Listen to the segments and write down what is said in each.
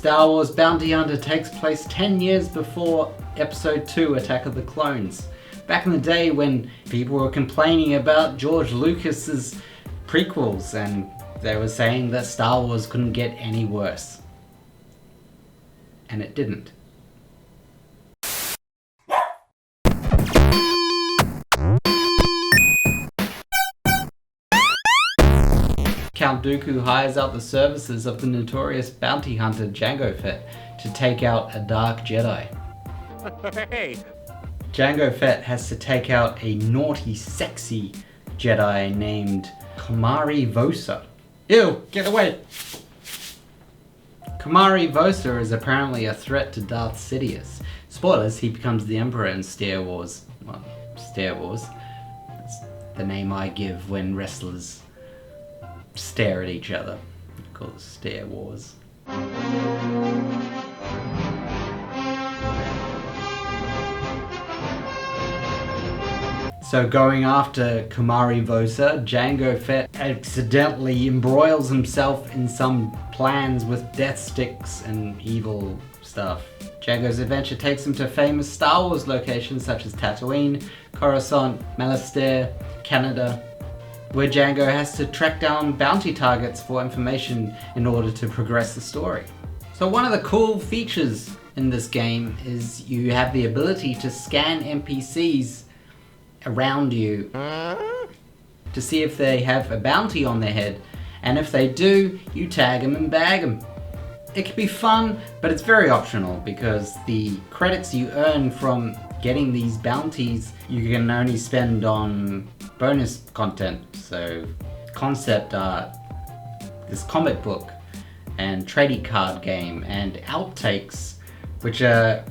Star Wars Bounty Hunter takes place 10 years before Episode 2, Attack of the Clones. Back in the day when people were complaining about George Lucas's prequels and they were saying that Star Wars couldn't get any worse. And it didn't. Count Dooku hires out the services of the notorious bounty hunter Jango Fett to take out a dark Jedi. Hey! Jango Fett has to take out a naughty, sexy Jedi named Kamari Vosa. Ew, get away! Kamari Vosa is apparently a threat to Darth Sidious. Spoilers, he becomes the Emperor in Star Wars. Well, Star Wars. That's the name I give when wrestlers stare at each other. I call it Star Wars. So going after Kamari Vosa, Jango Fett accidentally embroils himself in some plans with death sticks and evil stuff. Jango's adventure takes him to famous Star Wars locations such as Tatooine, Coruscant, Malastare, Canada, where Jango has to track down bounty targets for information in order to progress the story. So one of the cool features in this game is you have the ability to scan NPCs around you to see if they have a bounty on their head, and if they do, you tag them and bag them. It can be fun, but it's very optional because the credits you earn from getting these bounties you can only spend on bonus content, so concept art, this comic book, and trading card game, and outtakes, which are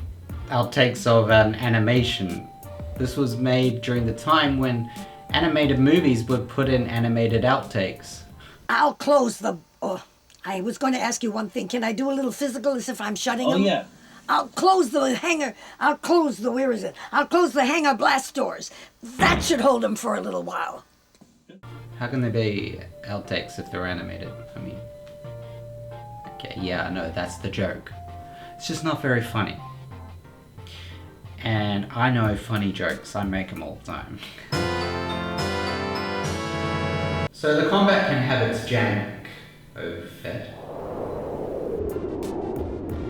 outtakes of an animation. This was made during the time when animated movies would put in animated outtakes. I'll close the... Oh, I was going to ask you one thing. Can I do a little physical as if I'm shutting them? Oh, yeah. I'll close the hangar... I'll close the... Where is it? I'll close the hangar blast doors. That should hold them for a little while. How can they be outtakes if they're animated? I mean... Okay, yeah, no, that's the joke. It's just not very funny. And I know funny jokes, I make them all the time. So the combat can have its jank over Fett.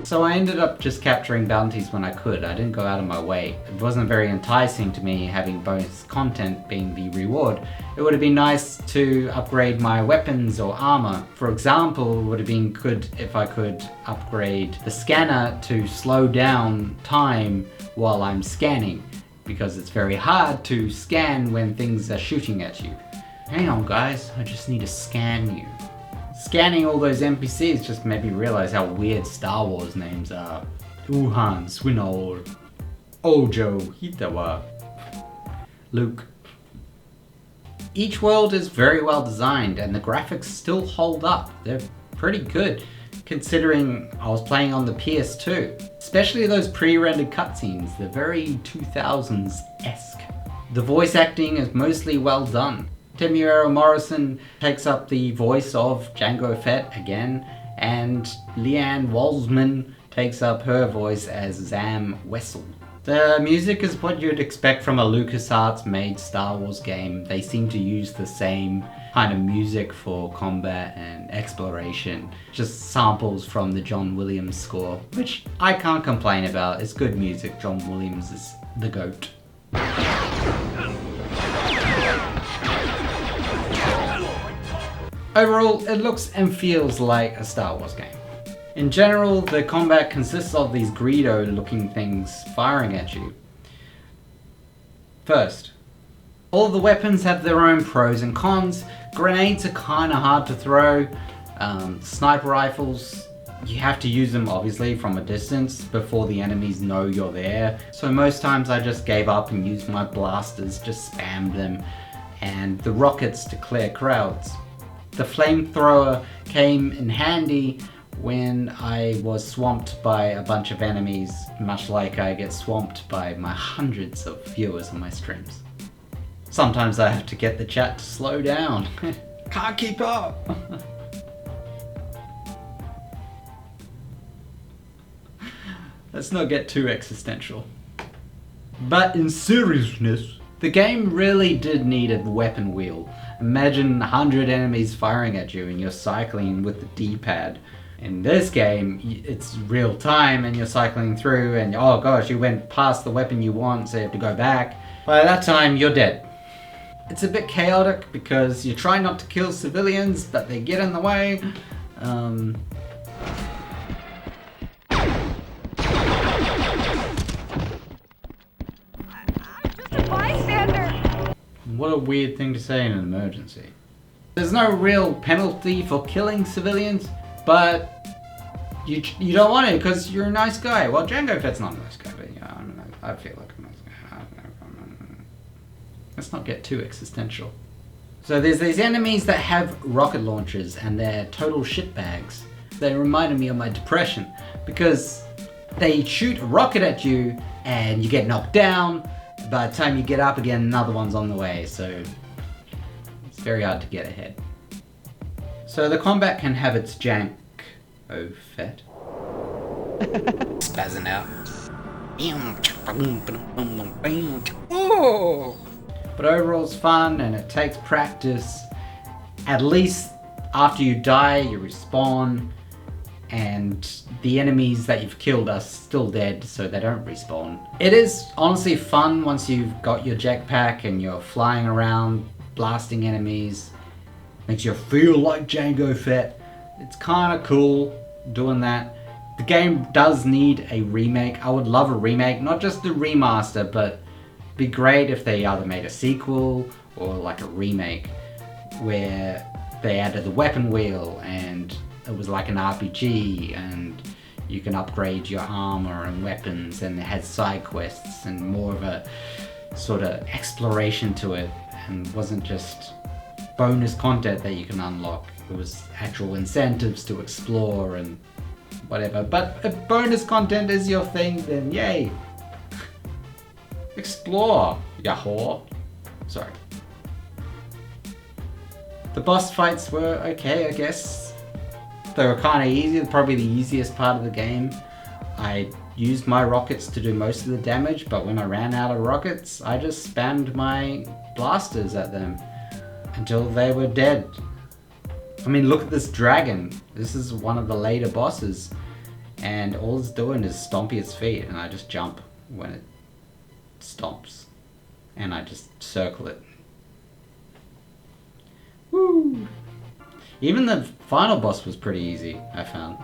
So I ended up just capturing bounties when I could. I didn't go out of my way. It wasn't very enticing to me having bonus content being the reward. It would have been nice to upgrade my weapons or armor. For example, it would have been good if I could upgrade the scanner to slow down time while I'm scanning, because it's very hard to scan when things are shooting at you. Hang on guys, I just need to scan you. Scanning all those NPCs just made me realize how weird Star Wars names are. Wuhan, Swinol, Ojo, Hitawa, Luke. Each world is very well designed and the graphics still hold up. They're pretty good considering I was playing on the PS2. Especially those pre-rendered cutscenes, they're very 2000s-esque. The voice acting is mostly well done. Temuera Morrison takes up the voice of Jango Fett again, and Leanne Walsman takes up her voice as Zam Wessel. The music is what you'd expect from a LucasArts made Star Wars game. They seem to use the same kind of music for combat and exploration. Just samples from the John Williams score, which I can't complain about. It's good music. John Williams is the GOAT. Overall, it looks and feels like a Star Wars game. In general, the combat consists of these Greedo looking things firing at you. First, all the weapons have their own pros and cons. Grenades are kinda hard to throw. Sniper rifles, you have to use them obviously from a distance before the enemies know you're there. So most times I just gave up and used my blasters, just spammed them, and the rockets to clear crowds. The flamethrower came in handy when I was swamped by a bunch of enemies, much like I get swamped by my hundreds of viewers on my streams. Sometimes I have to get the chat to slow down. Can't keep up. Let's not get too existential. But in seriousness, the game really did need a weapon wheel. Imagine 100 enemies firing at you and you're cycling with the D-pad. In this game, it's real time and you're cycling through and oh gosh, you went past the weapon you want, so you have to go back. By that time, you're dead. It's a bit chaotic because you try not to kill civilians, but they get in the way. What a weird thing to say in an emergency. There's no real penalty for killing civilians, but you don't want to because you're a nice guy. Well, Jango Fett's not a nice guy, but yeah, I don't know. I feel like a nice guy. I don't know. Let's not get too existential. So there's these enemies that have rocket launchers and they're total shitbags. They reminded me of my depression because they shoot a rocket at you and you get knocked down. By the time you get up again, another one's on the way, so it's very hard to get ahead. So the combat can have its jank. Oh, Fett. Spazzing out. But overall it's fun and it takes practice. At least after you die, you respawn. And the enemies that you've killed are still dead, so they don't respawn. It is honestly fun once you've got your jetpack and you're flying around, blasting enemies. Makes you feel like Jango Fett. It's kind of cool doing that. The game does need a remake. I would love a remake, not just a remaster, but it'd be great if they either made a sequel or like a remake where they added the weapon wheel and it was like an RPG and you can upgrade your armor and weapons and it had side quests and more of a sort of exploration to it and wasn't just bonus content that you can unlock. It was actual incentives to explore and whatever. But if bonus content is your thing, then yay. Explore, ya whore. Sorry. The boss fights were okay, I guess. They were kind of easy, probably the easiest part of the game. I used my rockets to do most of the damage, but when I ran out of rockets, I just spammed my blasters at them until they were dead. I mean, look at this dragon. This is one of the later bosses, and all it's doing is stomping its feet, and I just jump when it stomps, and I just circle it. Woo! Even the final boss was pretty easy, I found.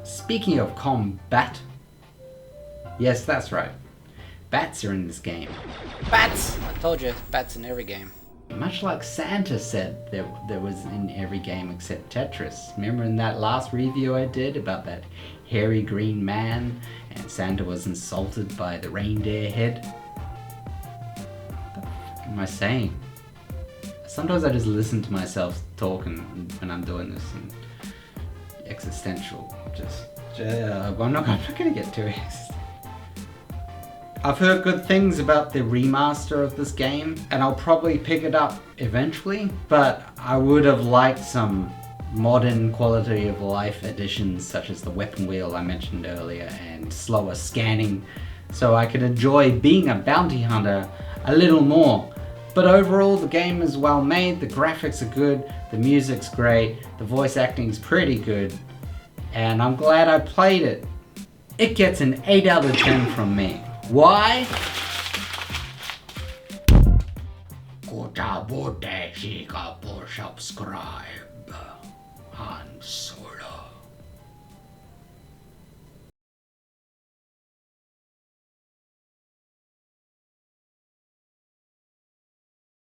Speaking of combat, yes, that's right. Bats are in this game. Bats! I told you, bats in every game. Much like Santa said there was in every game except Tetris. Remember in that last review I did about that hairy green man and Santa was insulted by the reindeer head? What the fuck am I saying? Sometimes I just listen to myself talking when I'm doing this and existential. I'm not gonna get too existential. I've heard good things about the remaster of this game and I'll probably pick it up eventually, but I would have liked some modern quality of life additions such as the weapon wheel I mentioned earlier and slower scanning so I could enjoy being a bounty hunter a little more. But overall the game is well made, the graphics are good, the music's great, the voice acting's pretty good, and I'm glad I played it. It gets an 8 out of 10 from me. Why? Subscribe Han Solo.